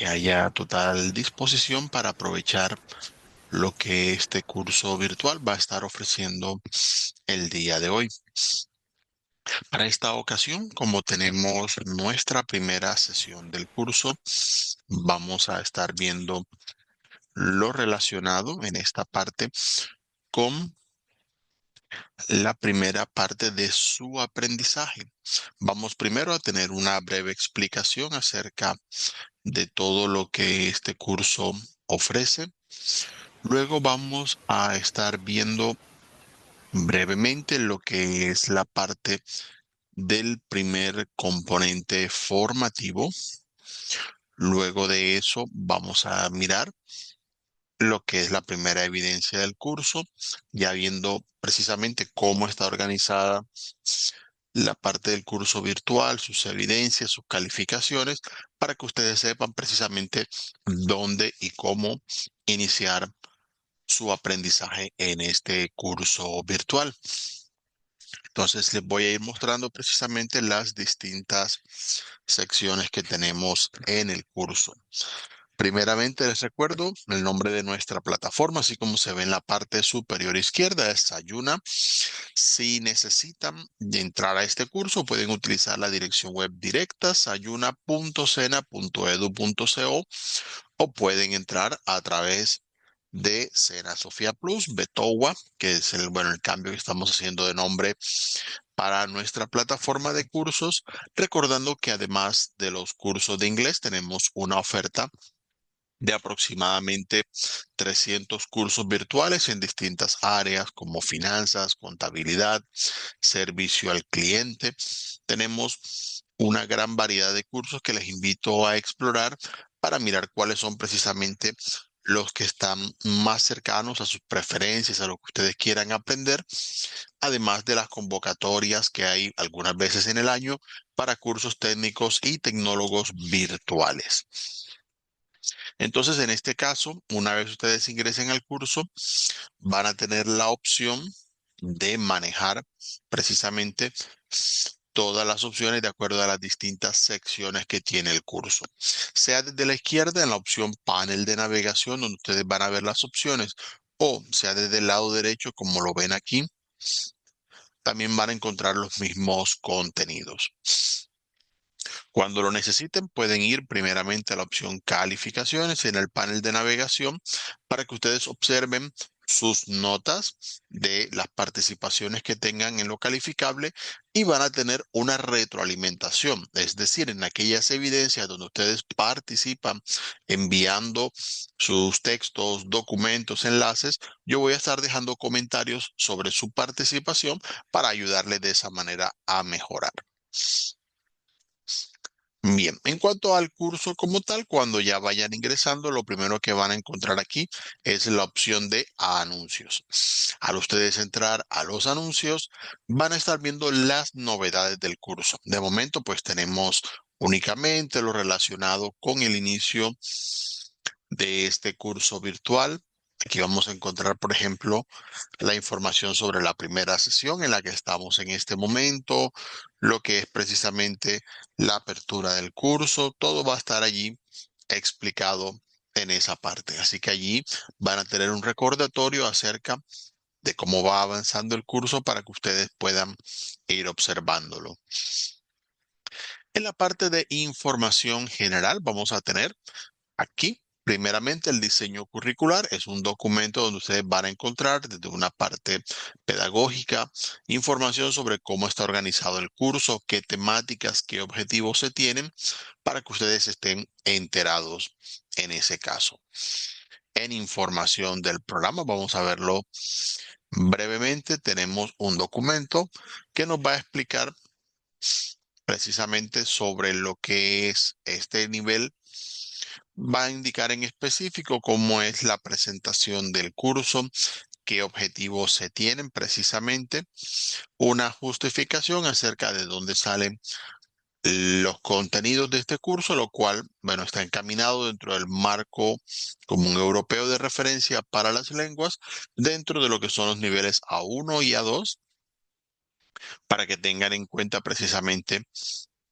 que haya total disposición para aprovechar lo que este curso virtual va a estar ofreciendo el día de hoy. Para esta ocasión, como tenemos nuestra primera sesión del curso, vamos a estar viendo lo relacionado en esta parte con la primera parte de su aprendizaje. Vamos primero a tener una breve explicación acerca de todo lo que este curso ofrece. Luego vamos a estar viendo brevemente lo que es la parte del primer componente formativo. Luego de eso vamos a mirar lo que es la primera evidencia del curso, ya viendo precisamente cómo está organizada la parte del curso virtual, sus evidencias, sus calificaciones, para que ustedes sepan precisamente dónde y cómo iniciar su aprendizaje en este curso virtual. Entonces les voy a ir mostrando precisamente las distintas secciones que tenemos en el curso. Primeramente les recuerdo el nombre de nuestra plataforma, así como se ve en la parte superior izquierda, es Sayuna. Si necesitan entrar a este curso, pueden utilizar la dirección web directa, sayuna.sena.edu.co, o pueden entrar a través de Sena Sofía Plus, Betowa, que es el cambio que estamos haciendo de nombre para nuestra plataforma de cursos, recordando que además de los cursos de inglés, tenemos una oferta de aproximadamente 300 cursos virtuales en distintas áreas como finanzas, contabilidad, servicio al cliente. Tenemos una gran variedad de cursos que les invito a explorar para mirar cuáles son precisamente los que están más cercanos a sus preferencias, a lo que ustedes quieran aprender, además de las convocatorias que hay algunas veces en el año para cursos técnicos y tecnólogos virtuales. Entonces, en este caso, una vez ustedes ingresen al curso, van a tener la opción de manejar precisamente todas las opciones de acuerdo a las distintas secciones que tiene el curso. Sea desde la izquierda en la opción panel de navegación, donde ustedes van a ver las opciones, o sea desde el lado derecho, como lo ven aquí, también van a encontrar los mismos contenidos. Cuando lo necesiten, pueden ir primeramente a la opción calificaciones en el panel de navegación para que ustedes observen sus notas de las participaciones que tengan en lo calificable, y van a tener una retroalimentación, es decir, en aquellas evidencias donde ustedes participan enviando sus textos, documentos, enlaces, yo voy a estar dejando comentarios sobre su participación para ayudarle de esa manera a mejorar. Bien, en cuanto al curso como tal, cuando ya vayan ingresando, lo primero que van a encontrar aquí es la opción de anuncios. Al ustedes entrar a los anuncios, van a estar viendo las novedades del curso. De momento, pues tenemos únicamente lo relacionado con el inicio de este curso virtual. Aquí vamos a encontrar, por ejemplo, la información sobre la primera sesión en la que estamos en este momento, lo que es precisamente la apertura del curso. Todo va a estar allí explicado en esa parte. Así que allí van a tener un recordatorio acerca de cómo va avanzando el curso para que ustedes puedan ir observándolo. En la parte de información general vamos a tener aquí, primeramente, el diseño curricular. Es un documento donde ustedes van a encontrar desde una parte pedagógica, información sobre cómo está organizado el curso, qué temáticas, qué objetivos se tienen, para que ustedes estén enterados en ese caso. En información del programa, vamos a verlo brevemente. Tenemos un documento que nos va a explicar precisamente sobre lo que es este nivel. Va a indicar en específico cómo es la presentación del curso, qué objetivos se tienen precisamente, una justificación acerca de dónde salen los contenidos de este curso, lo cual, bueno, está encaminado dentro del marco común europeo de referencia para las lenguas, dentro de lo que son los niveles A1 y A2, para que tengan en cuenta precisamente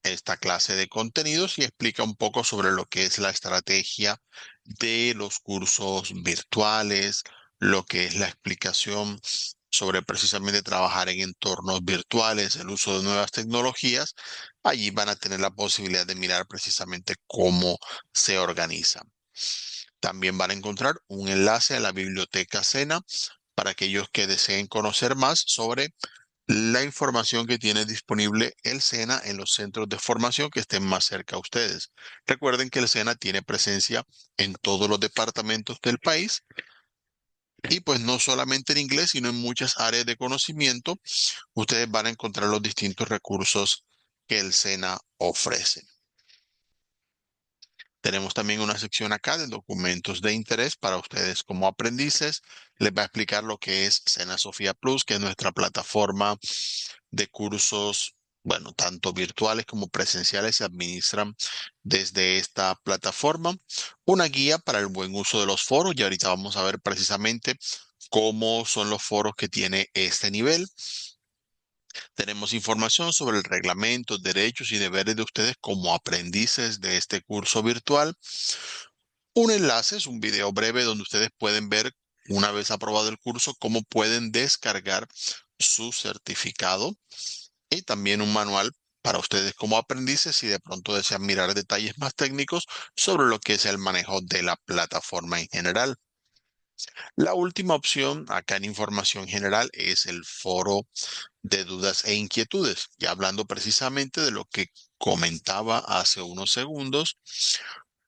esta clase de contenidos y explica un poco sobre lo que es la estrategia de los cursos virtuales, lo que es la explicación sobre precisamente trabajar en entornos virtuales, el uso de nuevas tecnologías. Allí van a tener la posibilidad de mirar precisamente cómo se organiza. También van a encontrar un enlace a la biblioteca Sena para aquellos que deseen conocer más sobre la información que tiene disponible el SENA en los centros de formación que estén más cerca a ustedes. Recuerden que el SENA tiene presencia en todos los departamentos del país y pues no solamente en inglés, sino en muchas áreas de conocimiento, ustedes van a encontrar los distintos recursos que el SENA ofrece. Tenemos también una sección acá de documentos de interés para ustedes como aprendices. Les va a explicar lo que es Sena Sofía Plus, que es nuestra plataforma de cursos, bueno, tanto virtuales como presenciales se administran desde esta plataforma. Una guía para el buen uso de los foros y ahorita vamos a ver precisamente cómo son los foros que tiene este nivel. Tenemos información sobre el reglamento, derechos y deberes de ustedes como aprendices de este curso virtual. Un enlace es un video breve donde ustedes pueden ver, una vez aprobado el curso, cómo pueden descargar su certificado y también un manual para ustedes como aprendices si de pronto desean mirar detalles más técnicos sobre lo que es el manejo de la plataforma en general. La última opción acá en información general es el foro de dudas e inquietudes, ya hablando precisamente de lo que comentaba hace unos segundos,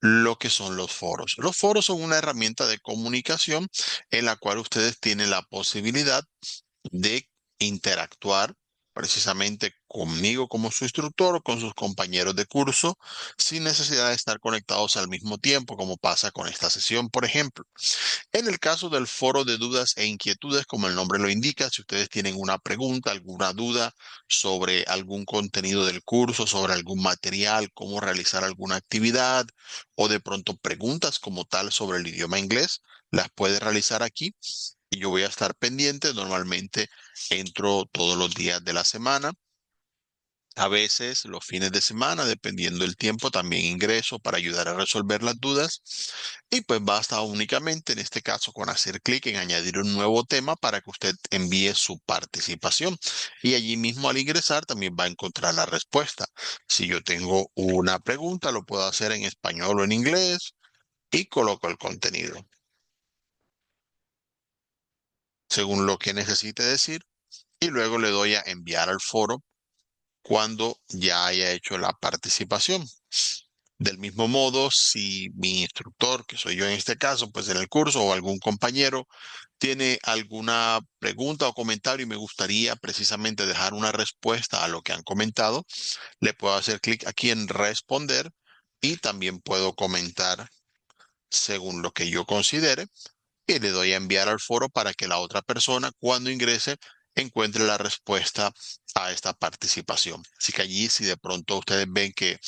lo que son los foros. Los foros son una herramienta de comunicación en la cual ustedes tienen la posibilidad de interactuar precisamente conmigo como su instructor o con sus compañeros de curso sin necesidad de estar conectados al mismo tiempo, como pasa con esta sesión, por ejemplo. En el caso del foro de dudas e inquietudes, como el nombre lo indica, si ustedes tienen una pregunta, alguna duda sobre algún contenido del curso, sobre algún material, cómo realizar alguna actividad o de pronto preguntas como tal sobre el idioma inglés, las puede realizar aquí y yo voy a estar pendiente. Normalmente entro todos los días de la semana. A veces los fines de semana, dependiendo del tiempo, también ingreso para ayudar a resolver las dudas. Y pues basta únicamente, en este caso, con hacer clic en añadir un nuevo tema para que usted envíe su participación. Y allí mismo al ingresar también va a encontrar la respuesta. Si yo tengo una pregunta, lo puedo hacer en español o en inglés y coloco el contenido según lo que necesite decir. Y luego le doy a enviar al foro cuando ya haya hecho la participación. Del mismo modo, si mi instructor, que soy yo en este caso, pues en el curso o algún compañero tiene alguna pregunta o comentario y me gustaría precisamente dejar una respuesta a lo que han comentado, le puedo hacer clic aquí en responder y también puedo comentar según lo que yo considere y le doy a enviar al foro para que la otra persona, cuando ingrese, encuentre la respuesta a esta participación. Así que allí, si de pronto ustedes ven que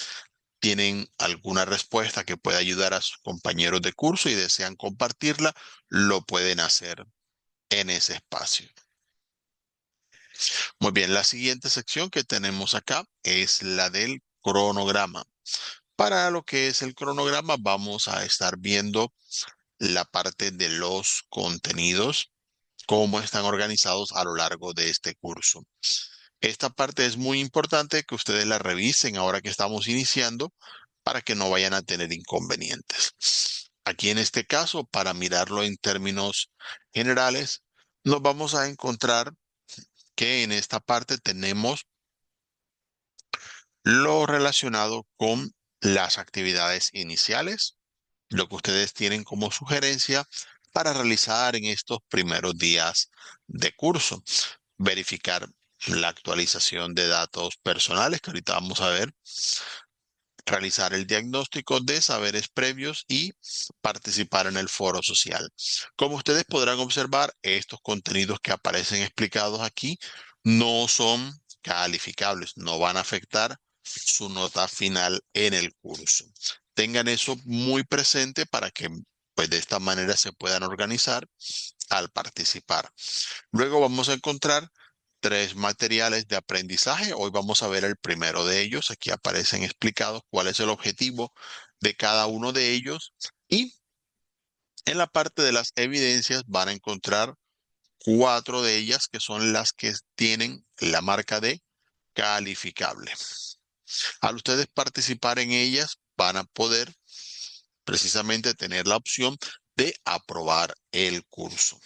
tienen alguna respuesta que pueda ayudar a sus compañeros de curso y desean compartirla, lo pueden hacer en ese espacio. Muy bien, la siguiente sección que tenemos acá es la del cronograma. Para lo que es el cronograma, vamos a estar viendo la parte de los contenidos, cómo están organizados a lo largo de este curso. Esta parte es muy importante que ustedes la revisen ahora que estamos iniciando para que no vayan a tener inconvenientes. Aquí en este caso, para mirarlo en términos generales, nos vamos a encontrar que en esta parte tenemos lo relacionado con las actividades iniciales, lo que ustedes tienen como sugerencia para realizar en estos primeros días de curso. Verificar la actualización de datos personales, que ahorita vamos a ver, realizar el diagnóstico de saberes previos y participar en el foro social. Como ustedes podrán observar, estos contenidos que aparecen explicados aquí no son calificables, no van a afectar su nota final en el curso. Tengan eso muy presente para que pues de esta manera se puedan organizar al participar. Luego vamos a encontrar tres materiales de aprendizaje. Hoy vamos a ver el primero de ellos. Aquí aparecen explicados cuál es el objetivo de cada uno de ellos. Y en la parte de las evidencias van a encontrar cuatro de ellas que son las que tienen la marca de calificable. Al ustedes participar en ellas, van a poder precisamente tener la opción de aprobar el curso.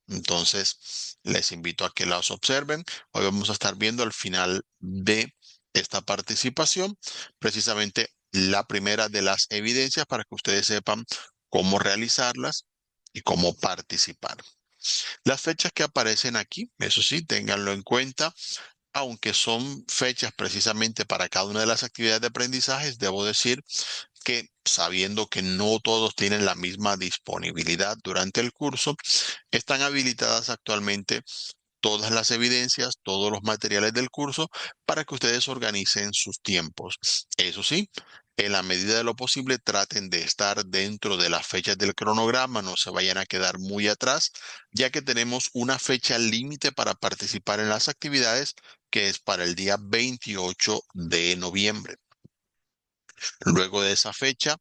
Entonces, les invito a que las observen. Hoy vamos a estar viendo al final de esta participación, precisamente la primera de las evidencias para que ustedes sepan cómo realizarlas y cómo participar. Las fechas que aparecen aquí, eso sí, ténganlo en cuenta, aunque son fechas precisamente para cada una de las actividades de aprendizaje, debo decir que sabiendo que no todos tienen la misma disponibilidad durante el curso, están habilitadas actualmente todas las evidencias, todos los materiales del curso para que ustedes organicen sus tiempos. Eso sí, en la medida de lo posible traten de estar dentro de las fechas del cronograma, no se vayan a quedar muy atrás, ya que tenemos una fecha límite para participar en las actividades que es para el día 28 de noviembre. Luego de esa fecha,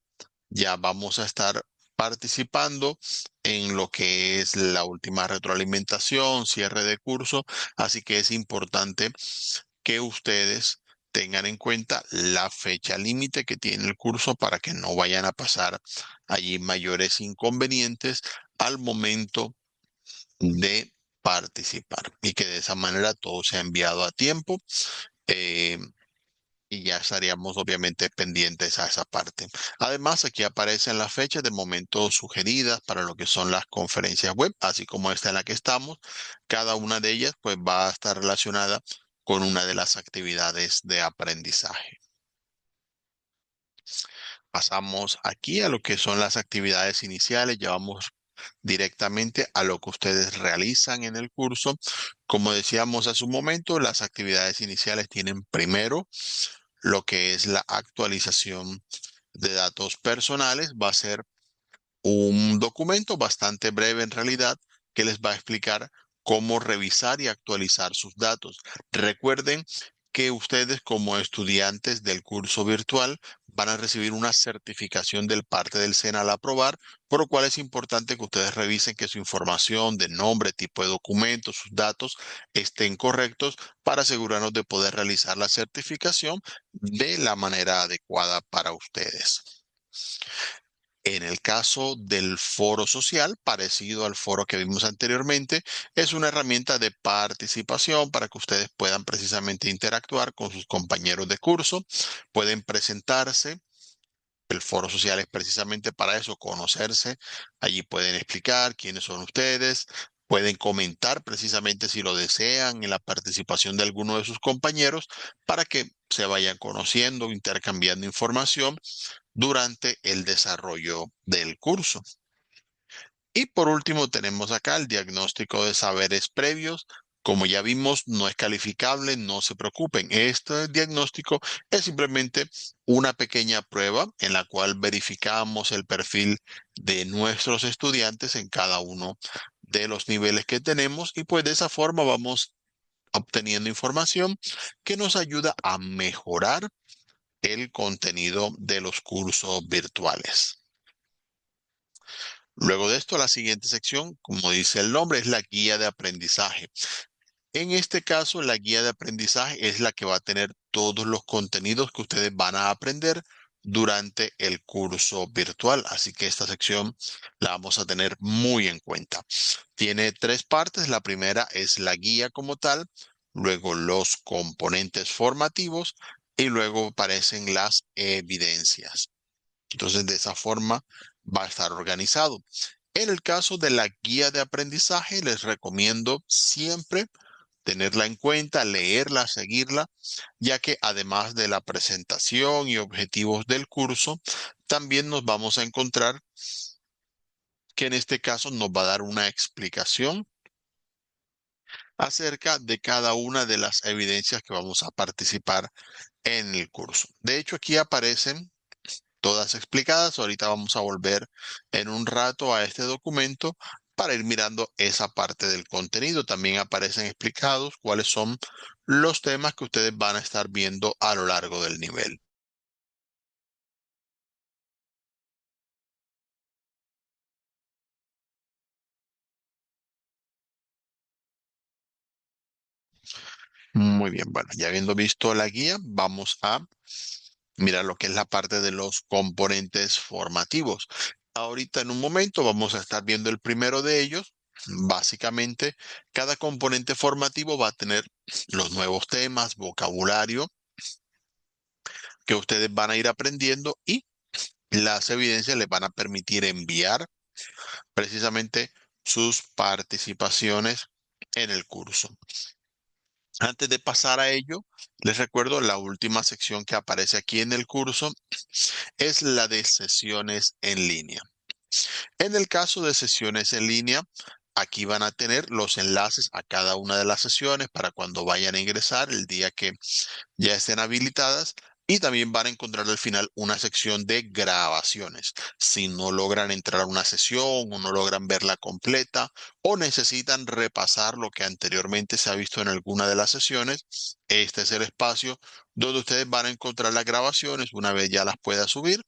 ya vamos a estar participando en lo que es la última retroalimentación, cierre de curso, así que es importante que ustedes tengan en cuenta la fecha límite que tiene el curso para que no vayan a pasar allí mayores inconvenientes al momento de participar y que de esa manera todo sea enviado a tiempo. eh, y ya estaríamos obviamente pendientes a esa parte. Además, aquí aparecen las fechas de momento sugeridas para lo que son las conferencias web, así como esta en la que estamos. Cada una de ellas pues va a estar relacionada con una de las actividades de aprendizaje. Pasamos aquí a lo que son las actividades iniciales. Ya vamos directamente a lo que ustedes realizan en el curso. Como decíamos hace un momento, las actividades iniciales tienen primero lo que es la actualización de datos personales. Va a ser un documento bastante breve en realidad que les va a explicar cómo revisar y actualizar sus datos. Recuerden que ustedes como estudiantes del curso virtual van a recibir una certificación del parte del SENA al aprobar, por lo cual es importante que ustedes revisen que su información de nombre, tipo de documento, sus datos estén correctos para asegurarnos de poder realizar la certificación de la manera adecuada para ustedes. En el caso del foro social, parecido al foro que vimos anteriormente, es una herramienta de participación para que ustedes puedan precisamente interactuar con sus compañeros de curso, pueden presentarse. El foro social es precisamente para eso, conocerse. Allí pueden explicar quiénes son ustedes, pueden comentar precisamente si lo desean en la participación de alguno de sus compañeros para que se vayan conociendo, intercambiando información durante el desarrollo del curso. Y por último tenemos acá el diagnóstico de saberes previos. Como ya vimos, no es calificable, no se preocupen. Este diagnóstico es simplemente una pequeña prueba en la cual verificamos el perfil de nuestros estudiantes en cada uno de los niveles que tenemos y pues de esa forma vamos obteniendo información que nos ayuda a mejorar el contenido de los cursos virtuales. Luego de esto, la siguiente sección, como dice el nombre, es la guía de aprendizaje. En este caso, la guía de aprendizaje es la que va a tener todos los contenidos que ustedes van a aprender durante el curso virtual. Así que esta sección la vamos a tener muy en cuenta. Tiene tres partes. La primera es la guía como tal, luego los componentes formativos y luego aparecen las evidencias. Entonces, de esa forma va a estar organizado. En el caso de la guía de aprendizaje, les recomiendo siempre tenerla en cuenta, leerla, seguirla, ya que además de la presentación y objetivos del curso, también nos vamos a encontrar que en este caso nos va a dar una explicación acerca de cada una de las evidencias que vamos a participar en el curso. De hecho, aquí aparecen todas explicadas. Ahorita vamos a volver en un rato a este documento para ir mirando esa parte del contenido. También aparecen explicados cuáles son los temas que ustedes van a estar viendo a lo largo del nivel. Muy bien, bueno, ya habiendo visto la guía, vamos a mirar lo que es la parte de los componentes formativos. Ahorita en un momento vamos a estar viendo el primero de ellos. Básicamente, cada componente formativo va a tener los nuevos temas, vocabulario que ustedes van a ir aprendiendo y las evidencias les van a permitir enviar precisamente sus participaciones en el curso. Antes de pasar a ello, les recuerdo la última sección que aparece aquí en el curso es la de sesiones en línea. En el caso de sesiones en línea, aquí van a tener los enlaces a cada una de las sesiones para cuando vayan a ingresar el día que ya estén habilitadas. Y también van a encontrar al final una sección de grabaciones. Si no logran entrar a una sesión o no logran verla completa o necesitan repasar lo que anteriormente se ha visto en alguna de las sesiones, este es el espacio donde ustedes van a encontrar las grabaciones una vez ya las pueda subir.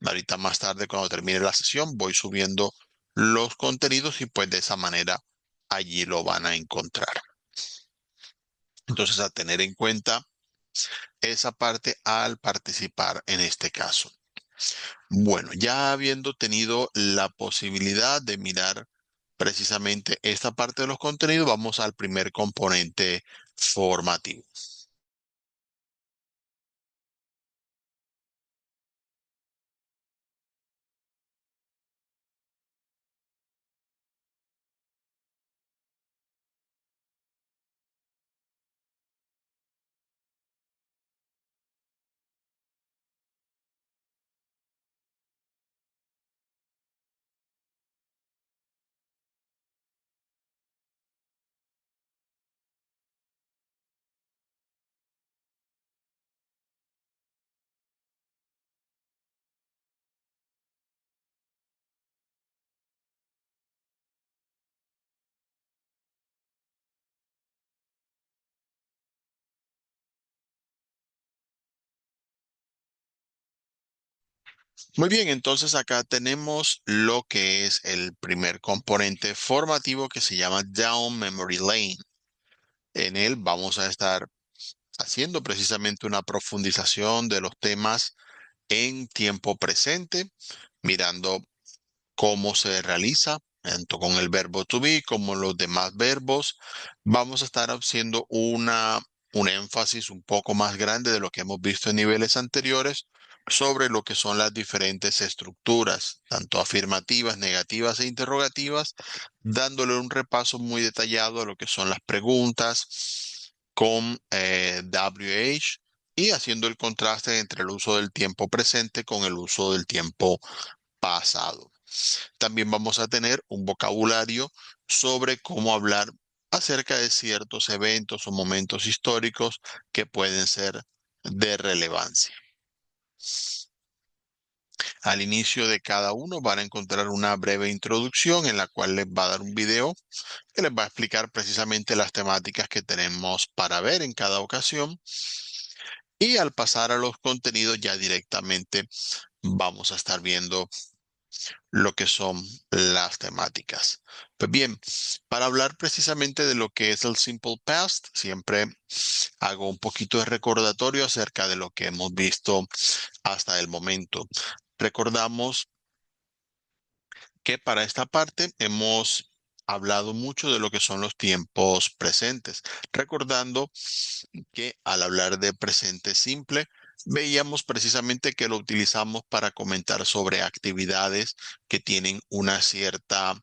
Ahorita más tarde, cuando termine la sesión, voy subiendo los contenidos y pues de esa manera allí lo van a encontrar. Entonces, a tener en cuenta esa parte al participar en este caso. Bueno, ya habiendo tenido la posibilidad de mirar precisamente esta parte de los contenidos, vamos al primer componente formativo. Muy bien, entonces acá tenemos lo que es el primer componente formativo que se llama Down Memory Lane. En él vamos a estar haciendo precisamente una profundización de los temas en tiempo presente, mirando cómo se realiza, tanto con el verbo to be como los demás verbos. Vamos a estar haciendo un énfasis un poco más grande de lo que hemos visto en niveles anteriores sobre lo que son las diferentes estructuras, tanto afirmativas, negativas e interrogativas, dándole un repaso muy detallado a lo que son las preguntas con WH y haciendo el contraste entre el uso del tiempo presente con el uso del tiempo pasado. También vamos a tener un vocabulario sobre cómo hablar acerca de ciertos eventos o momentos históricos que pueden ser de relevancia. Al inicio de cada uno van a encontrar una breve introducción en la cual les va a dar un video que les va a explicar precisamente las temáticas que tenemos para ver en cada ocasión. Y al pasar a los contenidos ya directamente vamos a estar viendo lo que son las temáticas. Pues bien, para hablar precisamente de lo que es el Simple Past, siempre hago un poquito de recordatorio acerca de lo que hemos visto hasta el momento. Recordamos que para esta parte hemos hablado mucho de lo que son los tiempos presentes, recordando que al hablar de presente simple, veíamos precisamente que lo utilizamos para comentar sobre actividades que tienen una cierta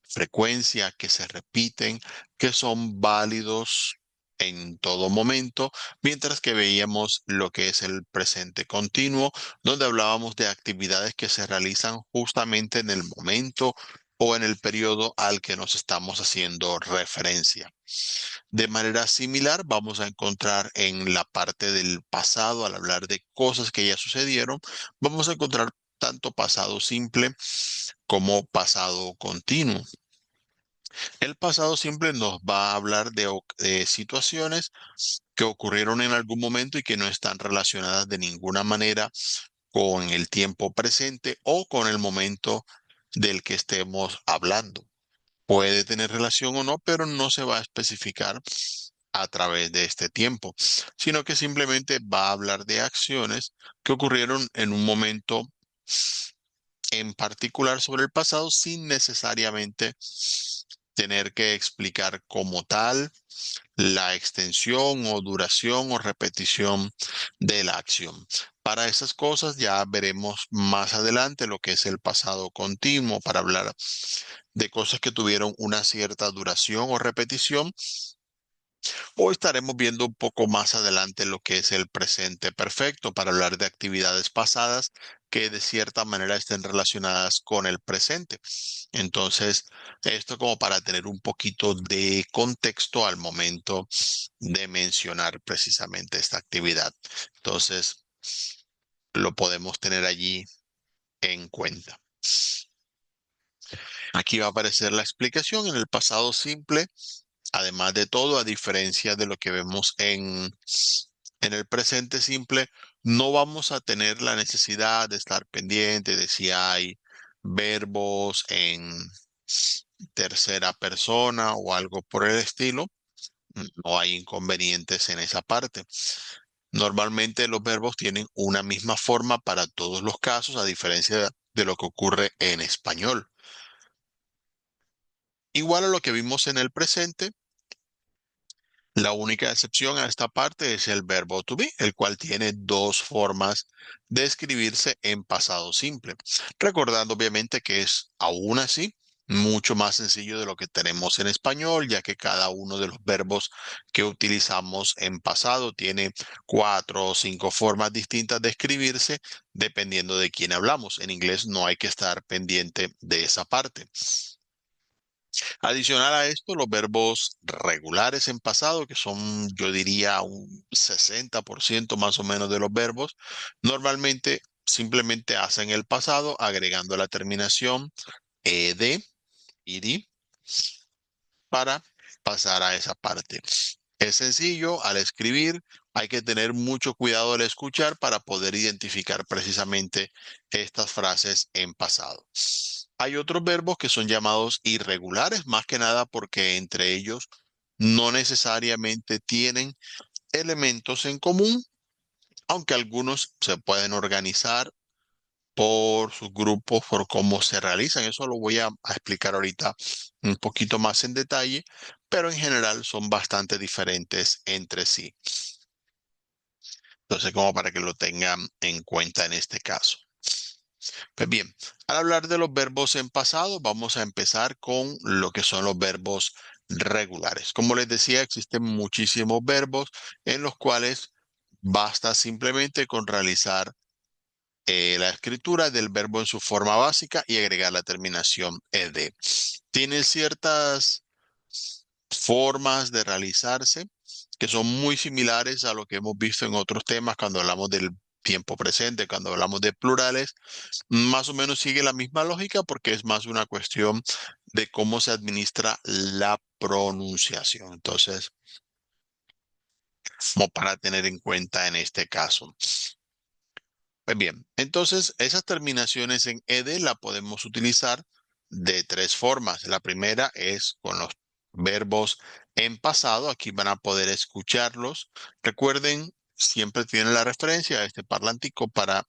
frecuencia, que se repiten, que son válidos en todo momento, mientras que veíamos lo que es el presente continuo, donde hablábamos de actividades que se realizan justamente en el momento o en el periodo al que nos estamos haciendo referencia. De manera similar, vamos a encontrar en la parte del pasado, al hablar de cosas que ya sucedieron, vamos a encontrar tanto pasado simple como pasado continuo. El pasado simple nos va a hablar de situaciones que ocurrieron en algún momento y que no están relacionadas de ninguna manera con el tiempo presente o con el momento del que estemos hablando. Puede tener relación o no, pero no se va a especificar a través de este tiempo, sino que simplemente va a hablar de acciones que ocurrieron en un momento en particular sobre el pasado sin necesariamente tener que explicar como tal la extensión o duración o repetición de la acción. Para esas cosas ya veremos más adelante lo que es el pasado continuo para hablar de cosas que tuvieron una cierta duración o repetición, o estaremos viendo un poco más adelante lo que es el presente perfecto para hablar de actividades pasadas que de cierta manera estén relacionadas con el presente. Entonces, esto como para tener un poquito de contexto al momento de mencionar precisamente esta actividad. Entonces, lo podemos tener allí en cuenta. Aquí va a aparecer la explicación en el pasado simple. Además de todo, a diferencia de lo que vemos en el presente simple, no vamos a tener la necesidad de estar pendiente de si hay verbos en tercera persona o algo por el estilo. No hay inconvenientes en esa parte. Normalmente los verbos tienen una misma forma para todos los casos, a diferencia de lo que ocurre en español. Igual a lo que vimos en el presente, la única excepción a esta parte es el verbo to be, el cual tiene dos formas de escribirse en pasado simple. Recordando obviamente que es aún así mucho más sencillo de lo que tenemos en español, ya que cada uno de los verbos que utilizamos en pasado tiene cuatro o cinco formas distintas de escribirse dependiendo de quién hablamos. En inglés no hay que estar pendiente de esa parte. Adicional a esto, los verbos regulares en pasado, que son, yo diría, un 60% más o menos de los verbos, normalmente simplemente hacen el pasado agregando la terminación ed, id, para pasar a esa parte. Es sencillo, al escribir hay que tener mucho cuidado al escuchar para poder identificar precisamente estas frases en pasado. Hay otros verbos que son llamados irregulares, más que nada porque entre ellos no necesariamente tienen elementos en común, aunque algunos se pueden organizar por sus grupos, por cómo se realizan. Eso lo voy a explicar ahorita un poquito más en detalle, pero en general son bastante diferentes entre sí. Entonces, como para que lo tengan en cuenta en este caso. Pues bien, al hablar de los verbos en pasado, vamos a empezar con lo que son los verbos regulares. Como les decía, existen muchísimos verbos en los cuales basta simplemente con realizar la escritura del verbo en su forma básica y agregar la terminación ed. Tiene ciertas formas de realizarse que son muy similares a lo que hemos visto en otros temas cuando hablamos del tiempo presente, cuando hablamos de plurales, más o menos sigue la misma lógica porque es más una cuestión de cómo se administra la pronunciación. Entonces, como para tener en cuenta en este caso. Pues bien, entonces esas terminaciones en ed la podemos utilizar de tres formas. La primera es con los verbos en pasado. Aquí van a poder escucharlos. Recuerden, siempre tienen la referencia a este parlantico para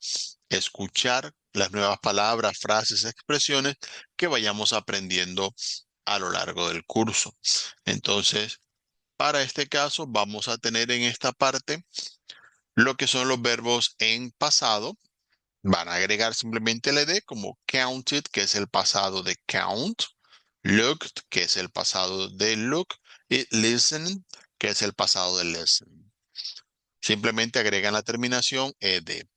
escuchar las nuevas palabras, frases, expresiones que vayamos aprendiendo a lo largo del curso. Entonces, para este caso, vamos a tener en esta parte lo que son los verbos en pasado. Van a agregar simplemente el ed como counted, que es el pasado de count, looked, que es el pasado de look, y listened, que es el pasado de listen. Simplemente agregan la terminación ed.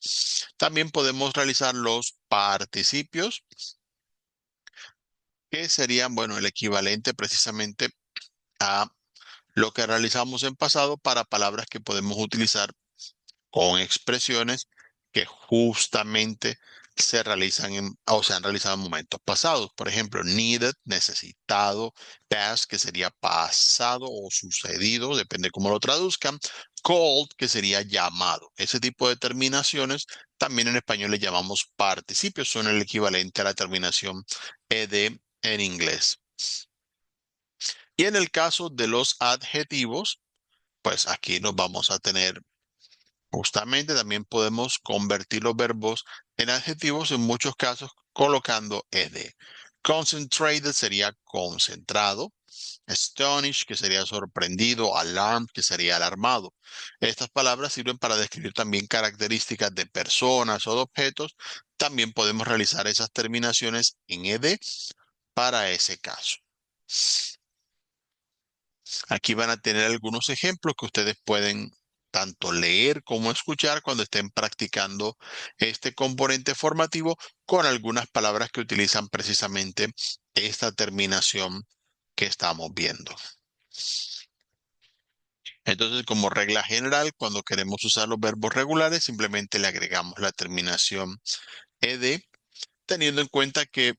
También podemos realizar los participios, que serían, bueno, el equivalente precisamente a lo que realizamos en pasado para palabras que podemos utilizar con expresiones que justamente se han realizado en momentos pasados. Por ejemplo, needed, necesitado, past, que sería pasado o sucedido, depende cómo lo traduzcan. Called, que sería llamado. Ese tipo de terminaciones también en español le llamamos participios, son el equivalente a la terminación ed en inglés. Y en el caso de los adjetivos, pues aquí nos vamos a tener. Justamente también podemos convertir los verbos en adjetivos en muchos casos colocando ed. Concentrated sería concentrado. Astonished, que sería sorprendido. Alarmed, que sería alarmado. Estas palabras sirven para describir también características de personas o de objetos. También podemos realizar esas terminaciones en ed para ese caso. Aquí van a tener algunos ejemplos que ustedes pueden tanto leer como escuchar cuando estén practicando este componente formativo con algunas palabras que utilizan precisamente esta terminación que estamos viendo. Entonces, como regla general, cuando queremos usar los verbos regulares, simplemente le agregamos la terminación ed, teniendo en cuenta que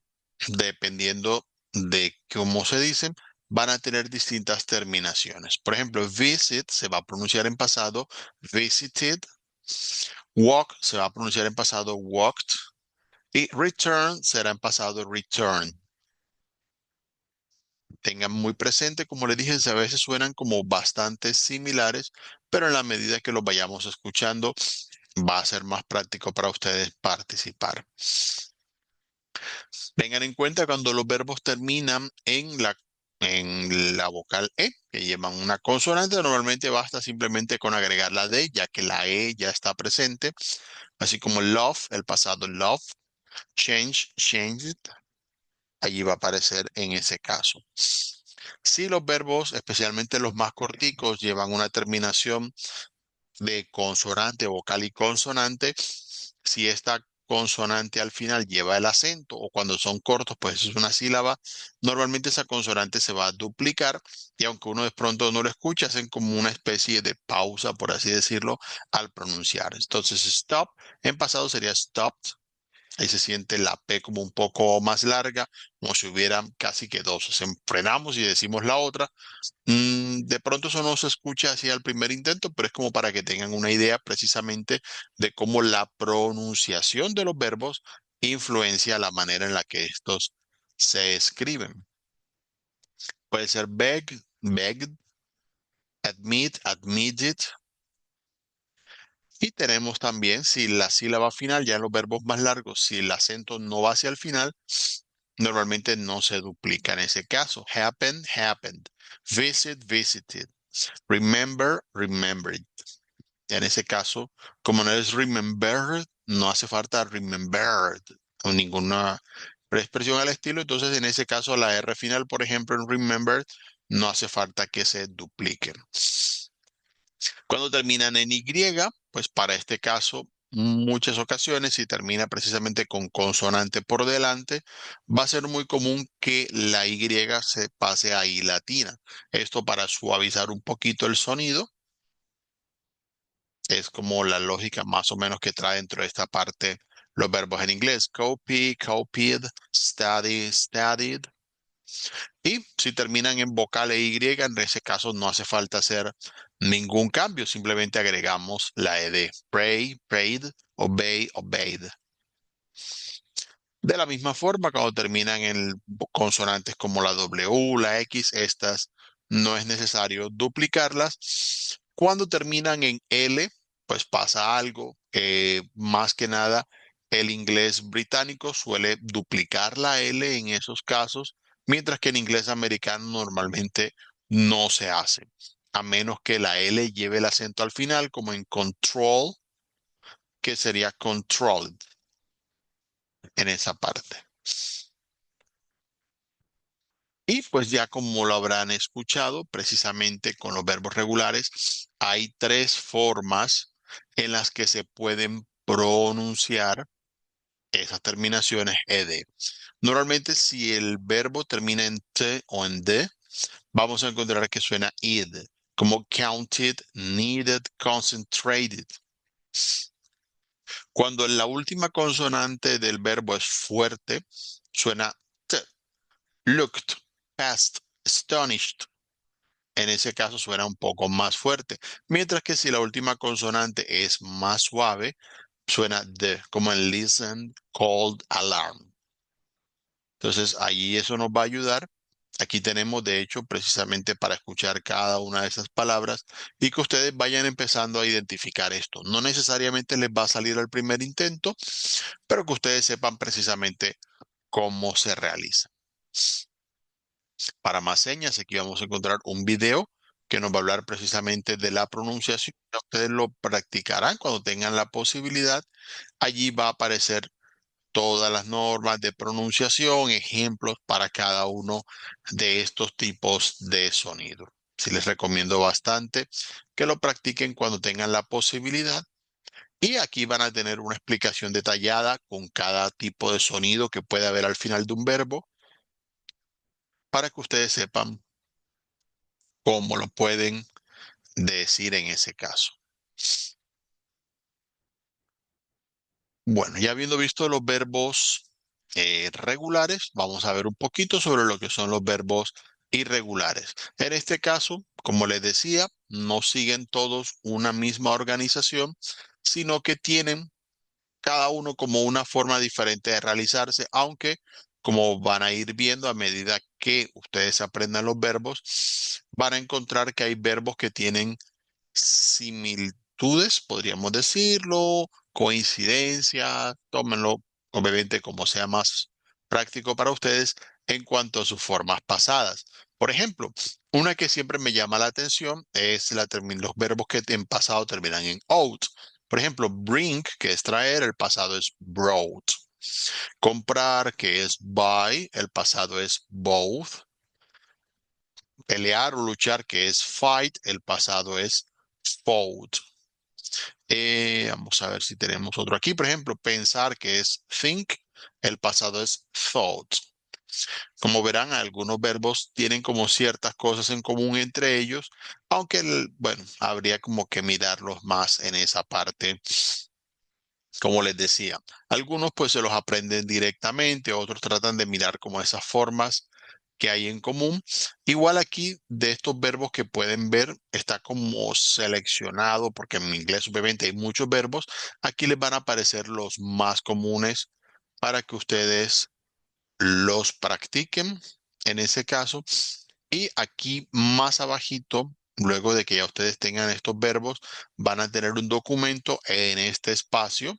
dependiendo de cómo se dicen, van a tener distintas terminaciones. Por ejemplo, visit se va a pronunciar en pasado, visited. Walk se va a pronunciar en pasado, walked. Y return será en pasado, returned. Tengan muy presente, como les dije, a veces suenan como bastante similares, pero en la medida que los vayamos escuchando, va a ser más práctico para ustedes participar. Tengan en cuenta cuando los verbos terminan en la vocal E, que llevan una consonante, normalmente basta simplemente con agregar la D, ya que la E ya está presente, así como love, el pasado love, change, changed, allí va a aparecer en ese caso. Si los verbos, especialmente los más corticos, llevan una terminación de consonante, vocal y consonante, si esta consonante al final lleva el acento o cuando son cortos, pues es una sílaba, normalmente esa consonante se va a duplicar y aunque uno de pronto no lo escucha, hacen como una especie de pausa, por así decirlo, al pronunciar. Entonces, stop, en pasado sería stopped. Ahí se siente la P como un poco más larga, como si hubieran casi que dos. O sea, frenamos y decimos la otra. De pronto eso no se escucha así al primer intento, pero es como para que tengan una idea precisamente de cómo la pronunciación de los verbos influencia la manera en la que estos se escriben. Puede ser beg, begged, admit, admitted. Y tenemos también, si la sílaba final, ya en los verbos más largos, si el acento no va hacia el final, normalmente no se duplica en ese caso. Happen, happened. Visit, visited. Remember, remembered. En ese caso, como no es remembered, no hace falta remembered o ninguna expresión al estilo. Entonces, en ese caso, la R final, por ejemplo, en remembered, no hace falta que se dupliquen. Cuando terminan en Y, pues para este caso, muchas ocasiones, si termina precisamente con consonante por delante, va a ser muy común que la Y se pase a I latina. Esto para suavizar un poquito el sonido. Es como la lógica más o menos que trae dentro de esta parte los verbos en inglés. Copy, copied, study, studied. Y si terminan en vocal e Y, en ese caso no hace falta hacer ningún cambio, simplemente agregamos la ed. Pray, prayed, obey, obeyed. De la misma forma, cuando terminan en consonantes como la W, la X, estas no es necesario duplicarlas. Cuando terminan en L, pues pasa algo. Más que nada, el inglés británico suele duplicar la L en esos casos, mientras que en inglés americano normalmente no se hace, a menos que la L lleve el acento al final, como en control, que sería controlled en esa parte. Y pues ya como lo habrán escuchado, precisamente con los verbos regulares, hay tres formas en las que se pueden pronunciar esas terminaciones ed. Normalmente si el verbo termina en t o en d, vamos a encontrar que suena id, como counted, needed, concentrated. Cuando la última consonante del verbo es fuerte, suena t. Looked, passed, astonished. En ese caso suena un poco más fuerte. Mientras que si la última consonante es más suave, suena de, como en listen, called, alarm. Entonces, ahí eso nos va a ayudar. Aquí tenemos, de hecho, precisamente para escuchar cada una de esas palabras y que ustedes vayan empezando a identificar esto. No necesariamente les va a salir al primer intento, pero que ustedes sepan precisamente cómo se realiza. Para más señas, aquí vamos a encontrar un video que nos va a hablar precisamente de la pronunciación. Ustedes lo practicarán cuando tengan la posibilidad. Allí va a aparecer todas las normas de pronunciación, ejemplos para cada uno de estos tipos de sonido. Sí les recomiendo bastante que lo practiquen cuando tengan la posibilidad. Y aquí van a tener una explicación detallada con cada tipo de sonido que puede haber al final de un verbo para que ustedes sepan cómo lo pueden decir en ese caso. Bueno, ya habiendo visto los verbos regulares, vamos a ver un poquito sobre lo que son los verbos irregulares. En este caso, como les decía, no siguen todos una misma organización, sino que tienen cada uno como una forma diferente de realizarse, aunque como van a ir viendo a medida que ustedes aprendan los verbos, van a encontrar que hay verbos que tienen similitudes, podríamos decirlo, coincidencias, tómenlo obviamente como sea más práctico para ustedes en cuanto a sus formas pasadas. Por ejemplo, una que siempre me llama la atención es los verbos que en pasado terminan en out. Por ejemplo, bring, que es traer, el pasado es brought. Comprar, que es buy, el pasado es both. Pelear o luchar, que es fight, el pasado es fought. Vamos a ver si tenemos otro aquí. Por ejemplo, pensar, que es think, el pasado es thought. Como verán, algunos verbos tienen como ciertas cosas en común entre ellos, aunque, bueno, habría como que mirarlos más en esa parte. Como les decía, algunos pues se los aprenden directamente, otros tratan de mirar como esas formas que hay en común. Igual aquí de estos verbos que pueden ver está como seleccionado, porque en inglés obviamente hay muchos verbos, aquí les van a aparecer los más comunes para que ustedes los practiquen en ese caso. Y aquí más abajito, luego de que ya ustedes tengan estos verbos, van a tener un documento en este espacio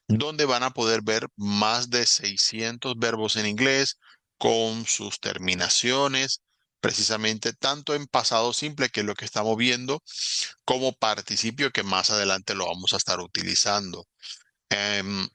donde van a poder ver más de 600 verbos en inglés con sus terminaciones, precisamente tanto en pasado simple, que es lo que estamos viendo, como participio, que más adelante lo vamos a estar utilizando. Em,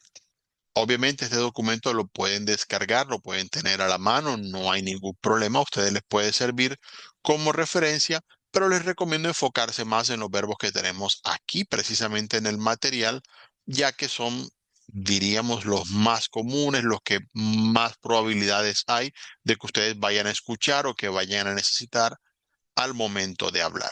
Obviamente este documento lo pueden descargar, lo pueden tener a la mano, no hay ningún problema, a ustedes les puede servir como referencia, pero les recomiendo enfocarse más en los verbos que tenemos aquí, precisamente en el material, ya que son, diríamos, los más comunes, los que más probabilidades hay de que ustedes vayan a escuchar o que vayan a necesitar al momento de hablar.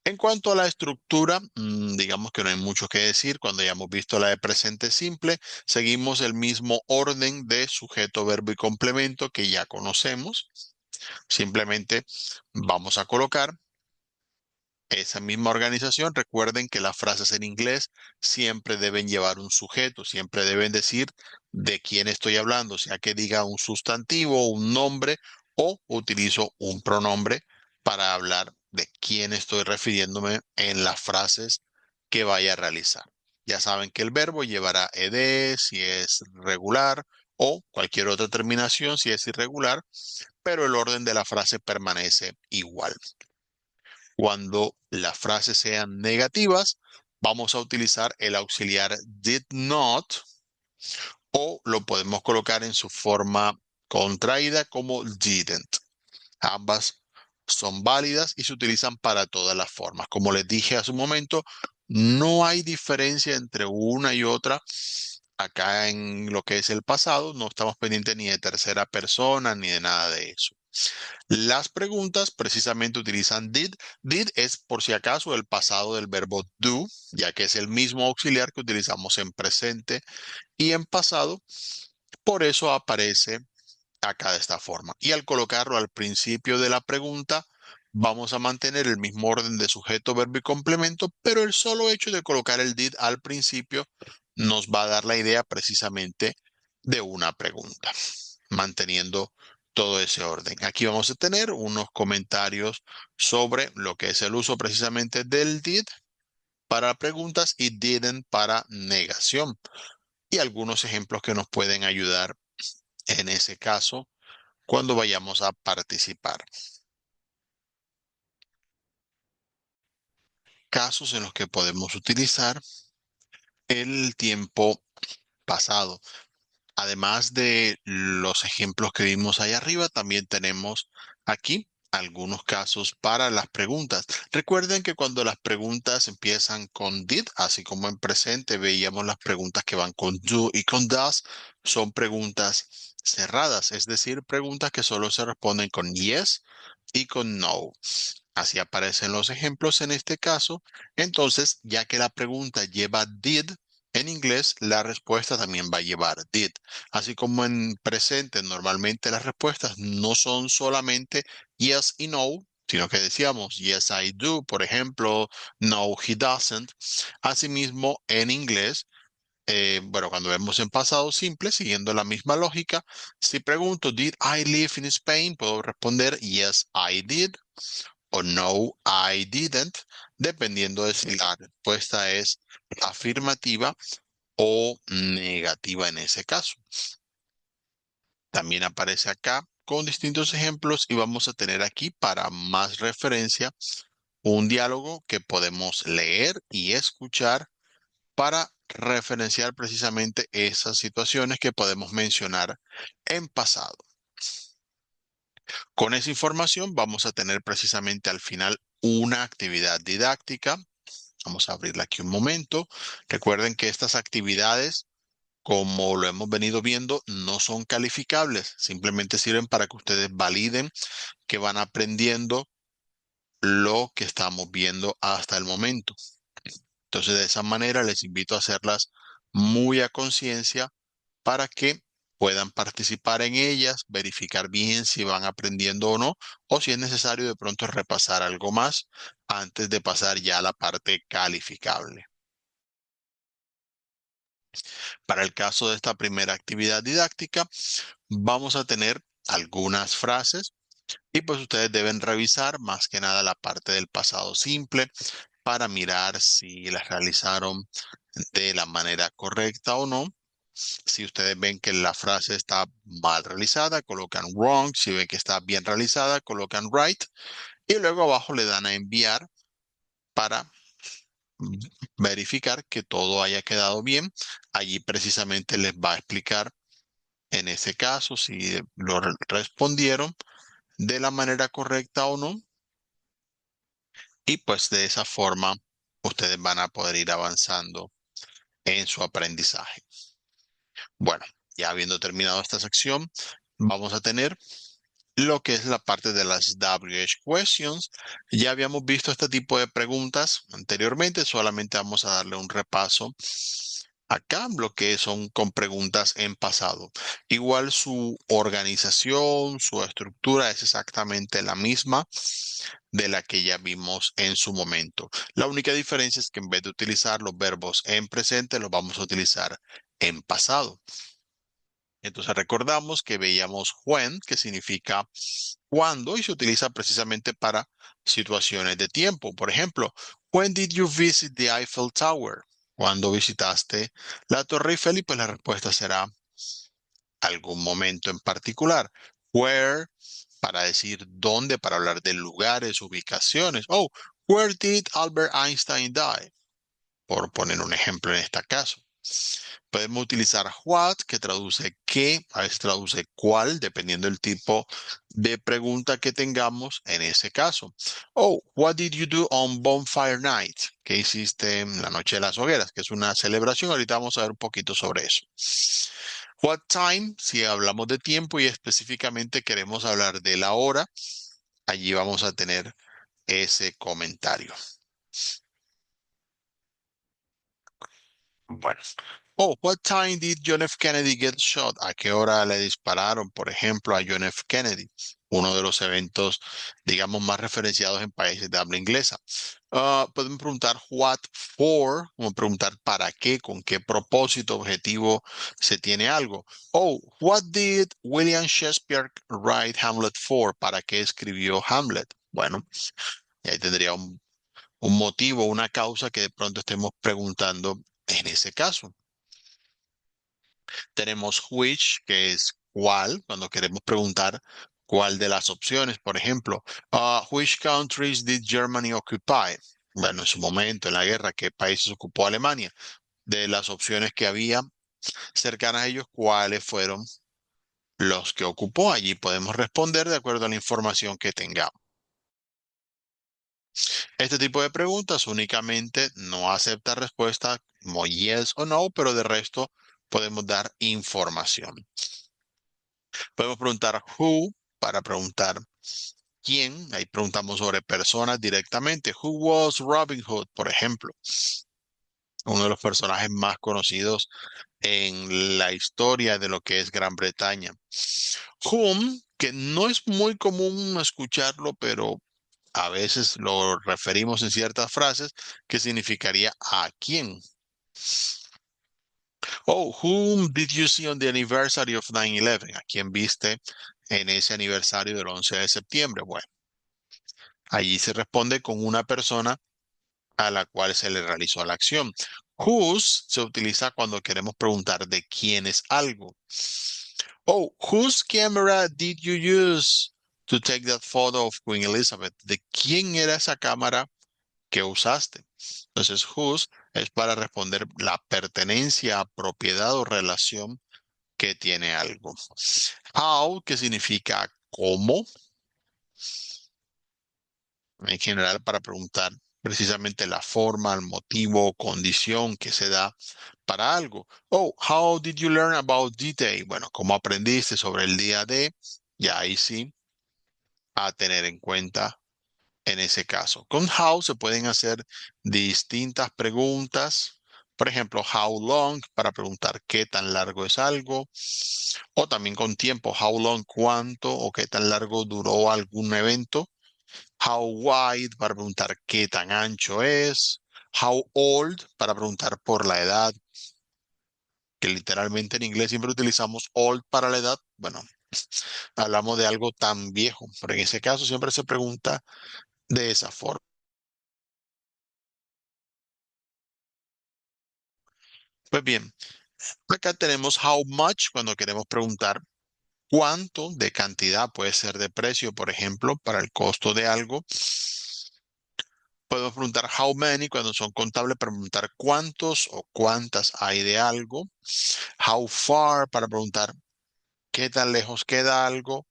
En cuanto a la estructura, digamos que no hay mucho que decir. Cuando ya hemos visto la de presente simple, seguimos el mismo orden de sujeto, verbo y complemento que ya conocemos. Simplemente vamos a colocar esa misma organización. Recuerden que las frases en inglés siempre deben llevar un sujeto, siempre deben decir de quién estoy hablando, sea que diga un sustantivo, un nombre o utilizo un pronombre para hablar de quién estoy refiriéndome en las frases que vaya a realizar. Ya saben que el verbo llevará ed si es regular o cualquier otra terminación si es irregular, pero el orden de la frase permanece igual. Cuando las frases sean negativas, vamos a utilizar el auxiliar did not o lo podemos colocar en su forma contraída como didn't. Ambas son válidas y se utilizan para todas las formas. Como les dije hace un momento, no hay diferencia entre una y otra. Acá en lo que es el pasado, no estamos pendientes ni de tercera persona ni de nada de eso. Las preguntas precisamente utilizan did. Did es por si acaso el pasado del verbo do, ya que es el mismo auxiliar que utilizamos en presente y en pasado. Por eso aparece acá de esta forma. Y al colocarlo al principio de la pregunta, vamos a mantener el mismo orden de sujeto, verbo y complemento, pero el solo hecho de colocar el did al principio nos va a dar la idea precisamente de una pregunta, manteniendo todo ese orden. Aquí vamos a tener unos comentarios sobre lo que es el uso precisamente del did para preguntas y didn't para negación, y algunos ejemplos que nos pueden ayudar en ese caso cuando vayamos a participar. Casos en los que podemos utilizar el tiempo pasado. Además de los ejemplos que vimos ahí arriba, también tenemos aquí algunos casos para las preguntas. Recuerden que cuando las preguntas empiezan con did, así como en presente veíamos las preguntas que van con do y con does, son preguntas cerradas, es decir, preguntas que solo se responden con yes y con no. Así aparecen los ejemplos en este caso. Entonces, ya que la pregunta lleva did, en inglés la respuesta también va a llevar did. Así como en presente, normalmente las respuestas no son solamente yes y no, sino que decíamos yes I do, por ejemplo, no he doesn't. Asimismo, en inglés, bueno, cuando vemos en pasado simple, siguiendo la misma lógica, si pregunto, did I live in Spain? Puedo responder yes I did o no, I didn't, dependiendo de si la respuesta es afirmativa o negativa en ese caso. También aparece acá con distintos ejemplos y vamos a tener aquí para más referencia un diálogo que podemos leer y escuchar para referenciar precisamente esas situaciones que podemos mencionar en pasado. Con esa información vamos a tener precisamente al final una actividad didáctica. Vamos a abrirla aquí un momento. Recuerden que estas actividades, como lo hemos venido viendo, no son calificables. Simplemente sirven para que ustedes validen que van aprendiendo lo que estamos viendo hasta el momento. Entonces, de esa manera les invito a hacerlas muy a conciencia para que puedan participar en ellas, verificar bien si van aprendiendo o no, o si es necesario de pronto repasar algo más antes de pasar ya a la parte calificable. Para el caso de esta primera actividad didáctica, vamos a tener algunas frases y pues ustedes deben revisar más que nada la parte del pasado simple para mirar si las realizaron de la manera correcta o no. Si ustedes ven que la frase está mal realizada, colocan wrong. Si ven que está bien realizada, colocan right. Y luego abajo le dan a enviar para mm, verificar que todo haya quedado bien. Allí precisamente les va a explicar en ese caso si lo respondieron de la manera correcta o no. Y pues de esa forma ustedes van a poder ir avanzando en su aprendizaje. Bueno, ya habiendo terminado esta sección, vamos a tener lo que es la parte de las WH questions. Ya habíamos visto este tipo de preguntas anteriormente, solamente vamos a darle un repaso acá, lo que son con preguntas en pasado. Igual su organización, su estructura es exactamente la misma de la que ya vimos en su momento. La única diferencia es que en vez de utilizar los verbos en presente, los vamos a utilizar en pasado. Entonces recordamos que veíamos when, que significa cuándo, y se utiliza precisamente para situaciones de tiempo. Por ejemplo, when did you visit the Eiffel Tower? ¿Cuándo visitaste la Torre Eiffel? Y pues la respuesta será algún momento en particular. Where, para decir dónde, para hablar de lugares, ubicaciones. Oh, where did Albert Einstein die? Por poner un ejemplo en este caso. Podemos utilizar what, que traduce qué, a veces traduce cuál, dependiendo del tipo de pregunta que tengamos en ese caso. Oh, what did you do on Bonfire Night? ¿Qué hiciste en la noche de las hogueras? Que es una celebración. Ahorita vamos a ver un poquito sobre eso. What time, si hablamos de tiempo y específicamente queremos hablar de la hora, allí vamos a tener ese comentario. Bueno. Oh, what time did John F. Kennedy get shot? ¿A qué hora le dispararon, por ejemplo, a John F. Kennedy? Uno de los eventos, digamos, más referenciados en países de habla inglesa. Podemos preguntar what for, como preguntar para qué, con qué propósito, objetivo se tiene algo. Oh, what did William Shakespeare write Hamlet for? ¿Para qué escribió Hamlet? Bueno, y ahí tendría un motivo, una causa que de pronto estemos preguntando en ese caso. Tenemos which, que es cuál, cuando queremos preguntar cuál de las opciones. Por ejemplo, which countries did Germany occupy? Bueno, en su momento, en la guerra, ¿qué países ocupó Alemania? De las opciones que había cercanas a ellos, ¿cuáles fueron los que ocupó? Allí podemos responder de acuerdo a la información que tengamos. Este tipo de preguntas únicamente no acepta respuesta como yes o no, pero de resto podemos dar información. Podemos preguntar who para preguntar quién. Ahí preguntamos sobre personas directamente. Who was Robin Hood, por ejemplo? Uno de los personajes más conocidos en la historia de lo que es Gran Bretaña. Whom, que no es muy común escucharlo, pero a veces lo referimos en ciertas frases, que significaría a quién. Oh, whom did you see on the anniversary of 9/11? ¿A quién viste en ese aniversario del 11 de septiembre? Bueno, allí se responde con una persona a la cual se le realizó la acción. Whose se utiliza cuando queremos preguntar de quién es algo. Oh, whose camera did you use to take that photo of Queen Elizabeth? ¿De quién era esa cámara que usaste? Entonces, whose es para responder la pertenencia, propiedad o relación que tiene algo. How, que significa cómo, en general para preguntar precisamente la forma, el motivo o condición que se da para algo. Oh, how did you learn about D-Day? Bueno, ¿cómo aprendiste sobre el día de? Ya ahí sí, a tener en cuenta en ese caso. Con how se pueden hacer distintas preguntas. Por ejemplo, how long para preguntar qué tan largo es algo. O también con tiempo, how long, cuánto o qué tan largo duró algún evento. How wide para preguntar qué tan ancho es. How old para preguntar por la edad, que literalmente en inglés siempre utilizamos old para la edad. Bueno, hablamos de algo tan viejo, pero en ese caso siempre se pregunta de esa forma. Pues bien, acá tenemos how much cuando queremos preguntar cuánto de cantidad puede ser de precio, por ejemplo, para el costo de algo. Podemos preguntar how many cuando son contables para preguntar cuántos o cuántas hay de algo. How far para preguntar qué tan lejos queda algo.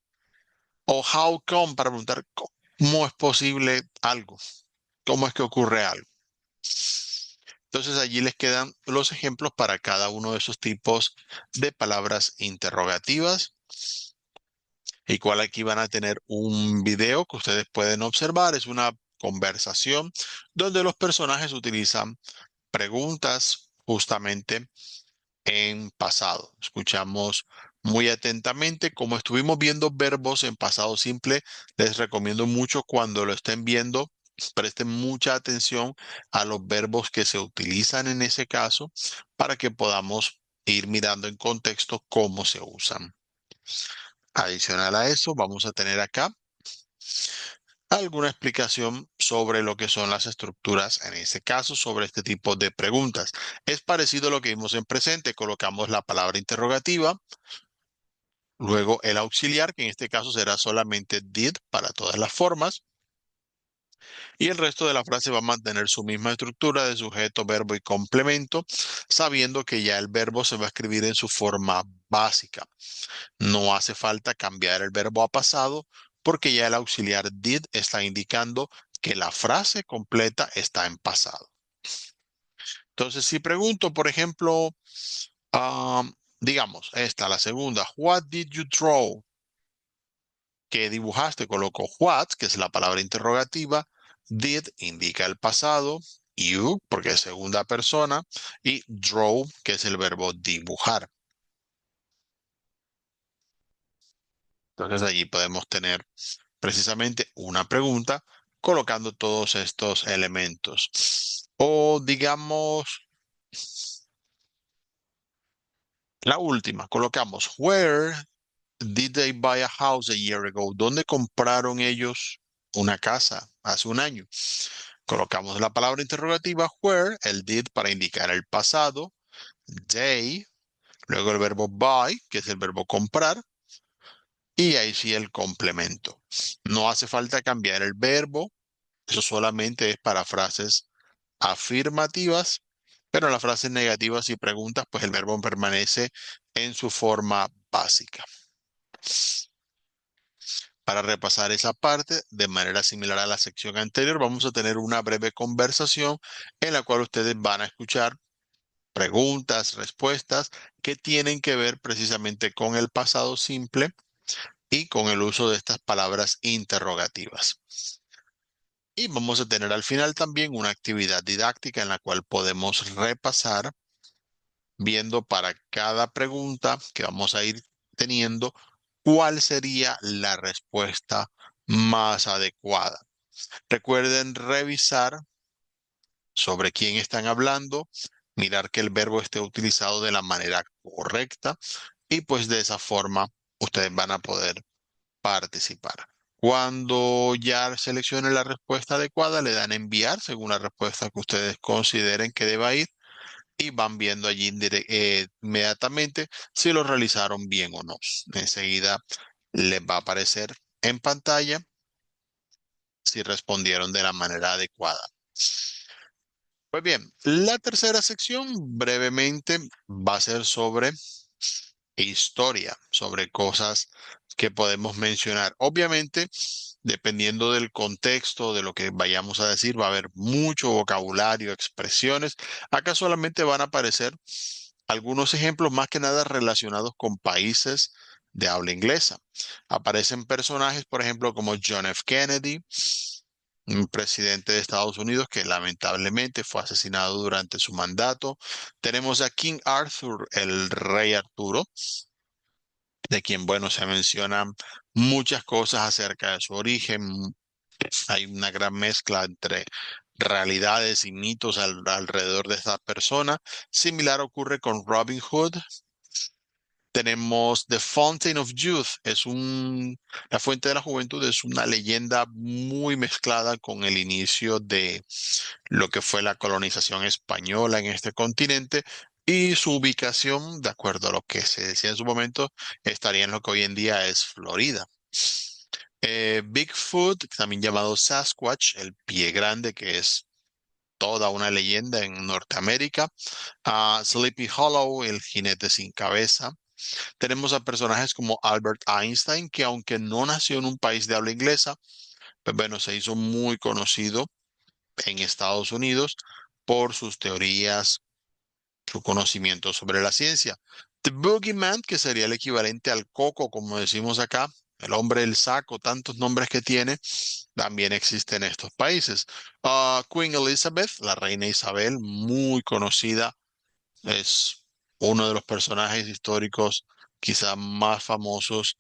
O how come para preguntar cómo es posible algo, cómo es que ocurre algo. Entonces allí les quedan los ejemplos para cada uno de esos tipos de palabras interrogativas. Igual aquí van a tener un video que ustedes pueden observar. Es una conversación donde los personajes utilizan preguntas justamente en pasado. Escuchamos muy atentamente. Como estuvimos viendo verbos en pasado simple, les recomiendo mucho cuando lo estén viendo, presten mucha atención a los verbos que se utilizan en ese caso para que podamos ir mirando en contexto cómo se usan. Adicional a eso, vamos a tener acá alguna explicación sobre lo que son las estructuras, en este caso, sobre este tipo de preguntas. Es parecido a lo que vimos en presente. Colocamos la palabra interrogativa, luego el auxiliar, que en este caso será solamente did para todas las formas, y el resto de la frase va a mantener su misma estructura de sujeto, verbo y complemento, sabiendo que ya el verbo se va a escribir en su forma básica. No hace falta cambiar el verbo a pasado porque ya el auxiliar did está indicando que la frase completa está en pasado. Entonces, si pregunto, por ejemplo, Digamos, esta, la segunda. What did you draw? ¿Qué dibujaste? Coloco what, que es la palabra interrogativa. Did indica el pasado. You, porque es segunda persona. Y draw, que es el verbo dibujar. Entonces allí podemos tener precisamente una pregunta colocando todos estos elementos. O digamos, la última, colocamos, where did they buy a house a year ago? ¿Dónde compraron ellos una casa hace un año? Colocamos la palabra interrogativa where, el did para indicar el pasado, they, luego el verbo buy, que es el verbo comprar, y ahí sí el complemento. No hace falta cambiar el verbo, eso solamente es para frases afirmativas, pero en las frases negativas y preguntas, pues el verbo permanece en su forma básica. Para repasar esa parte, de manera similar a la sección anterior, vamos a tener una breve conversación en la cual ustedes van a escuchar preguntas, respuestas que tienen que ver precisamente con el pasado simple y con el uso de estas palabras interrogativas. Y vamos a tener al final también una actividad didáctica en la cual podemos repasar viendo para cada pregunta que vamos a ir teniendo cuál sería la respuesta más adecuada. Recuerden revisar sobre quién están hablando, mirar que el verbo esté utilizado de la manera correcta y pues de esa forma ustedes van a poder participar. Cuando ya seleccionen la respuesta adecuada, le dan enviar según la respuesta que ustedes consideren que deba ir y van viendo allí inmediatamente si lo realizaron bien o no. Enseguida les va a aparecer en pantalla si respondieron de la manera adecuada. Pues bien, la tercera sección brevemente va a ser sobre historia, sobre cosas que podemos mencionar. Obviamente, dependiendo del contexto de lo que vayamos a decir, va a haber mucho vocabulario, expresiones. Acá solamente van a aparecer algunos ejemplos más que nada relacionados con países de habla inglesa. Aparecen personajes, por ejemplo, como John F. Kennedy, un presidente de Estados Unidos que lamentablemente fue asesinado durante su mandato. Tenemos a King Arthur, el rey Arturo, de quien, bueno, se mencionan muchas cosas acerca de su origen. Hay una gran mezcla entre realidades y mitos alrededor de esta persona. Similar ocurre con Robin Hood. Tenemos The Fountain of Youth, la fuente de la juventud es una leyenda muy mezclada con el inicio de lo que fue la colonización española en este continente y su ubicación, de acuerdo a lo que se decía en su momento, estaría en lo que hoy en día es Florida. Bigfoot, también llamado Sasquatch, el pie grande, que es toda una leyenda en Norteamérica. Sleepy Hollow, el jinete sin cabeza. Tenemos a personajes como Albert Einstein, que aunque no nació en un país de habla inglesa, pues bueno, se hizo muy conocido en Estados Unidos por sus teorías, su conocimiento sobre la ciencia. The Boogeyman, que sería el equivalente al coco, como decimos acá, el hombre del saco, tantos nombres que tiene, también existe en estos países. Queen Elizabeth, la reina Isabel, muy conocida, es uno de los personajes históricos quizá más famosos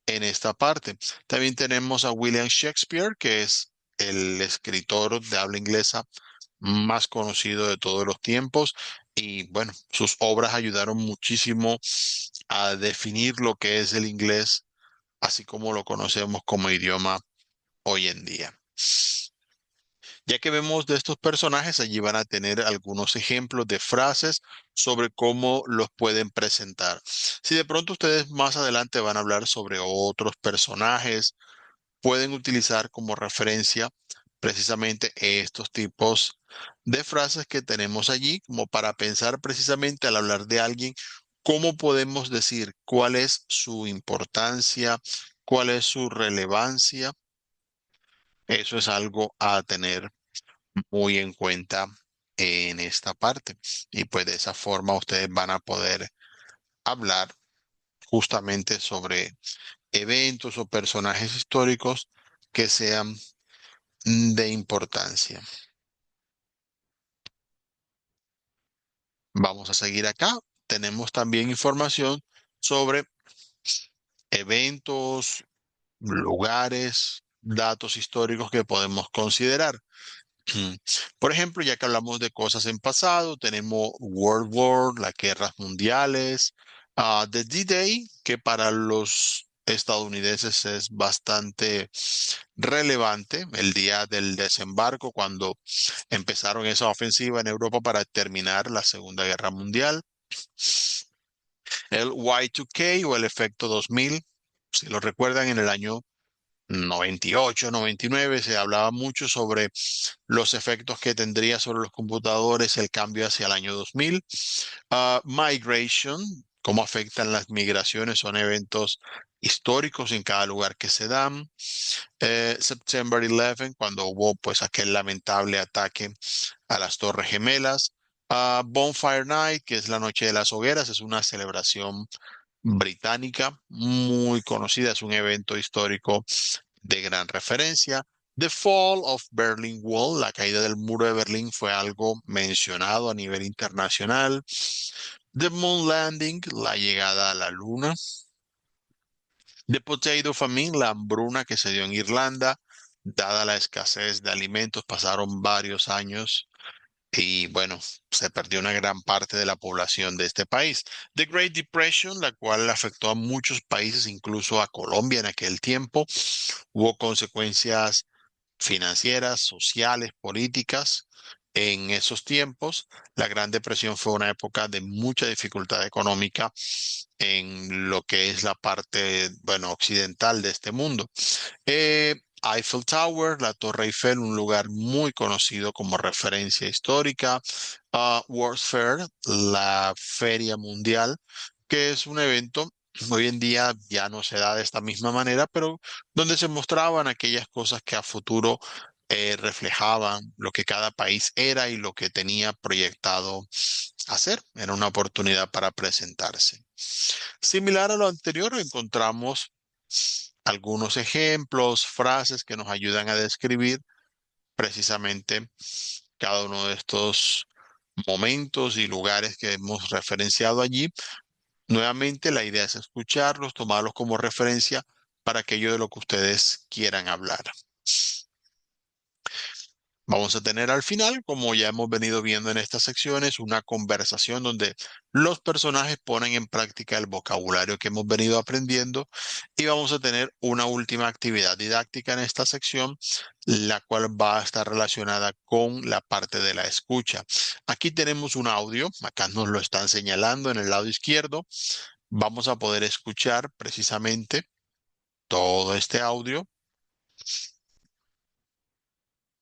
en esta parte. También tenemos a William Shakespeare, que es el escritor de habla inglesa más conocido de todos los tiempos. Y bueno, sus obras ayudaron muchísimo a definir lo que es el inglés, así como lo conocemos como idioma hoy en día. Ya que vemos de estos personajes, allí van a tener algunos ejemplos de frases sobre cómo los pueden presentar. Si de pronto ustedes más adelante van a hablar sobre otros personajes, pueden utilizar como referencia precisamente estos tipos de frases que tenemos allí, como para pensar precisamente al hablar de alguien, cómo podemos decir cuál es su importancia, cuál es su relevancia. Eso es algo a tener muy en cuenta en esta parte. Y pues de esa forma ustedes van a poder hablar justamente sobre eventos o personajes históricos que sean de importancia. Vamos a seguir acá. Tenemos también información sobre eventos, lugares, datos históricos que podemos considerar. Por ejemplo, ya que hablamos de cosas en pasado, tenemos World War, las guerras mundiales, the D-Day, que para los estadounidenses es bastante relevante, el día del desembarco, cuando empezaron esa ofensiva en Europa para terminar la Segunda Guerra Mundial. El Y2K o el efecto 2000, si lo recuerdan, en el año 98, 99 se hablaba mucho sobre los efectos que tendría sobre los computadores el cambio hacia el año 2000. Migration, cómo afectan las migraciones, son eventos históricos en cada lugar que se dan. September 11, cuando hubo pues aquel lamentable ataque a las Torres Gemelas. Bonfire Night, que es la noche de las hogueras, es una celebración británica muy conocida, es un evento histórico de gran referencia. The Fall of Berlin Wall, la caída del muro de Berlín, fue algo mencionado a nivel internacional. The Moon Landing, la llegada a la luna. The Potato Famine, la hambruna que se dio en Irlanda, dada la escasez de alimentos, pasaron varios años y bueno, se perdió una gran parte de la población de este país. The Great Depression, la cual afectó a muchos países, incluso a Colombia en aquel tiempo. Hubo consecuencias financieras, sociales, políticas en esos tiempos. La Gran Depresión fue una época de mucha dificultad económica en lo que es la parte, bueno, occidental de este mundo. Eiffel Tower, la Torre Eiffel, un lugar muy conocido como referencia histórica. World's Fair, la Feria Mundial, que es un evento, hoy en día ya no se da de esta misma manera, pero donde se mostraban aquellas cosas que a futuro reflejaban lo que cada país era y lo que tenía proyectado hacer. Era una oportunidad para presentarse. Similar a lo anterior, encontramos algunos ejemplos, frases que nos ayudan a describir precisamente cada uno de estos momentos y lugares que hemos referenciado allí. Nuevamente, la idea es escucharlos, tomarlos como referencia para aquello de lo que ustedes quieran hablar. Vamos a tener al final, como ya hemos venido viendo en estas secciones, una conversación donde los personajes ponen en práctica el vocabulario que hemos venido aprendiendo y vamos a tener una última actividad didáctica en esta sección, la cual va a estar relacionada con la parte de la escucha. Aquí tenemos un audio, acá nos lo están señalando en el lado izquierdo. Vamos a poder escuchar precisamente todo este audio.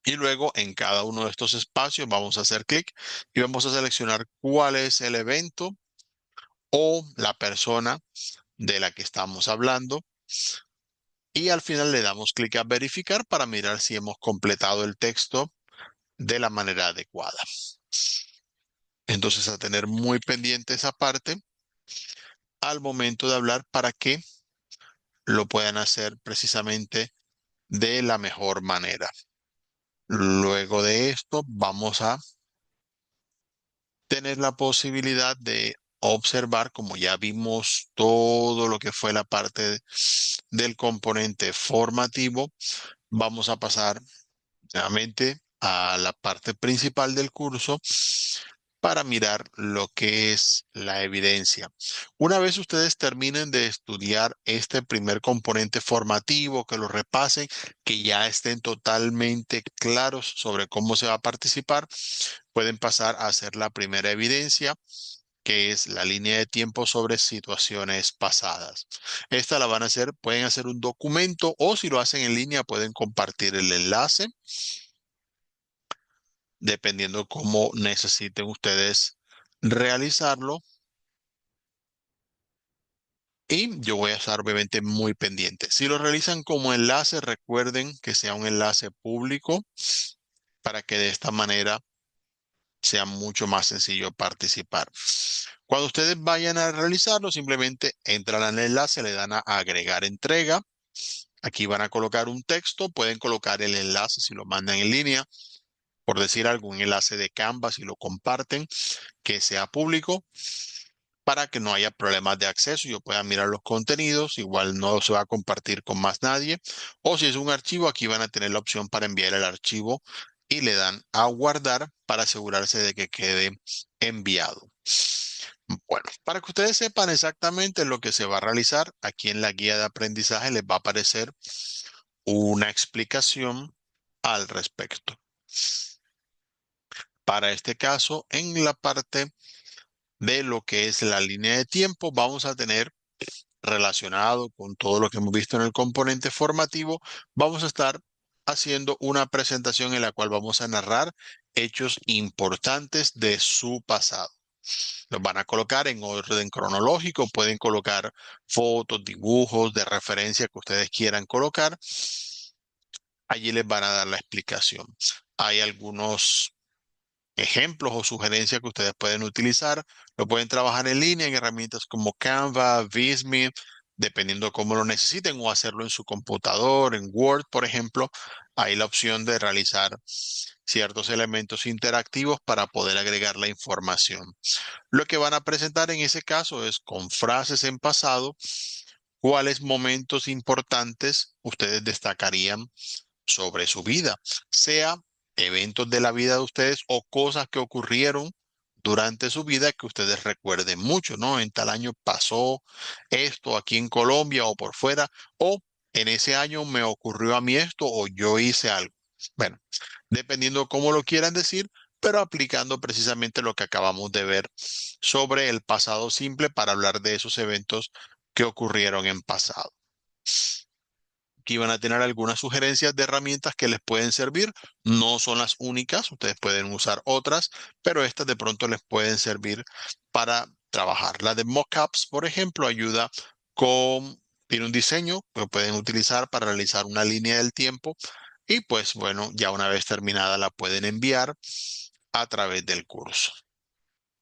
Y luego en cada uno de estos espacios vamos a hacer clic y vamos a seleccionar cuál es el evento o la persona de la que estamos hablando. Y al final le damos clic a verificar para mirar si hemos completado el texto de la manera adecuada. Entonces a tener muy pendiente esa parte al momento de hablar para que lo puedan hacer precisamente de la mejor manera. Luego de esto vamos a tener la posibilidad de observar, como ya vimos todo lo que fue la parte del componente formativo, vamos a pasar nuevamente a la parte principal del curso para mirar lo que es la evidencia. Una vez ustedes terminen de estudiar este primer componente formativo, que lo repasen, que ya estén totalmente claros sobre cómo se va a participar, pueden pasar a hacer la primera evidencia, que es la línea de tiempo sobre situaciones pasadas. Esta la van a hacer, pueden hacer un documento o si lo hacen en línea pueden compartir el enlace, dependiendo cómo necesiten ustedes realizarlo. Y yo voy a estar obviamente muy pendiente. Si lo realizan como enlace, recuerden que sea un enlace público para que de esta manera sea mucho más sencillo participar. Cuando ustedes vayan a realizarlo, simplemente entran al enlace, le dan a agregar entrega. Aquí van a colocar un texto, pueden colocar el enlace si lo mandan en línea, por decir algún enlace de Canva si lo comparten, que sea público para que no haya problemas de acceso y yo pueda mirar los contenidos. Igual no se va a compartir con más nadie. O si es un archivo, aquí van a tener la opción para enviar el archivo y le dan a guardar para asegurarse de que quede enviado. Bueno, para que ustedes sepan exactamente lo que se va a realizar, aquí en la guía de aprendizaje les va a aparecer una explicación al respecto. Para este caso, en la parte de lo que es la línea de tiempo, vamos a tener relacionado con todo lo que hemos visto en el componente formativo, vamos a estar haciendo una presentación en la cual vamos a narrar hechos importantes de su pasado. Los van a colocar en orden cronológico, pueden colocar fotos, dibujos de referencia que ustedes quieran colocar. Allí les van a dar la explicación. Hay algunos ejemplos o sugerencias que ustedes pueden utilizar. Lo pueden trabajar en línea en herramientas como Canva, Visme, dependiendo cómo lo necesiten, o hacerlo en su computador, en Word, por ejemplo. Hay la opción de realizar ciertos elementos interactivos para poder agregar la información. Lo que van a presentar en ese caso es con frases en pasado, cuáles momentos importantes ustedes destacarían sobre su vida, sea eventos de la vida de ustedes o cosas que ocurrieron durante su vida que ustedes recuerden mucho, ¿no? En tal año pasó esto aquí en Colombia o por fuera, o en ese año me ocurrió a mí esto o yo hice algo. Bueno, dependiendo cómo lo quieran decir, pero aplicando precisamente lo que acabamos de ver sobre el pasado simple para hablar de esos eventos que ocurrieron en pasado. Aquí van a tener algunas sugerencias de herramientas que les pueden servir. No son las únicas, ustedes pueden usar otras, pero estas de pronto les pueden servir para trabajar. La de mockups, por ejemplo, ayuda con, tiene un diseño que pueden utilizar para realizar una línea del tiempo y pues bueno, ya una vez terminada la pueden enviar a través del curso,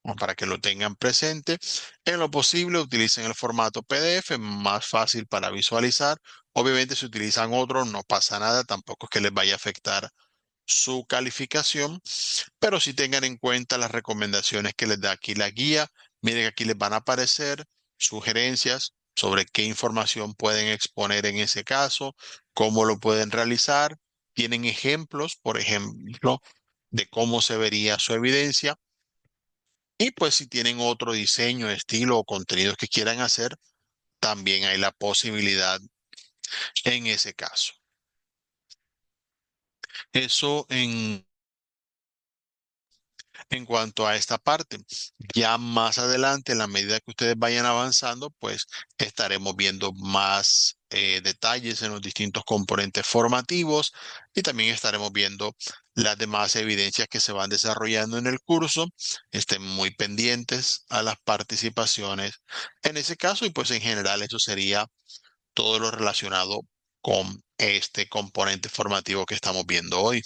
¿no? Para que lo tengan presente. En lo posible, utilicen el formato PDF, más fácil para visualizar. Obviamente, si utilizan otro, no pasa nada, tampoco es que les vaya a afectar su calificación, pero sí tengan en cuenta las recomendaciones que les da aquí la guía. Miren que aquí les van a aparecer sugerencias sobre qué información pueden exponer en ese caso, cómo lo pueden realizar. Tienen ejemplos, por ejemplo, de cómo se vería su evidencia. Y pues si tienen otro diseño, estilo o contenidos que quieran hacer, también hay la posibilidad en ese caso. Eso en cuanto a esta parte. Ya más adelante, en la medida que ustedes vayan avanzando, pues estaremos viendo más detalles en los distintos componentes formativos y también estaremos viendo las demás evidencias que se van desarrollando en el curso. Estén muy pendientes a las participaciones en ese caso y pues en general eso sería todo lo relacionado con este componente formativo que estamos viendo hoy.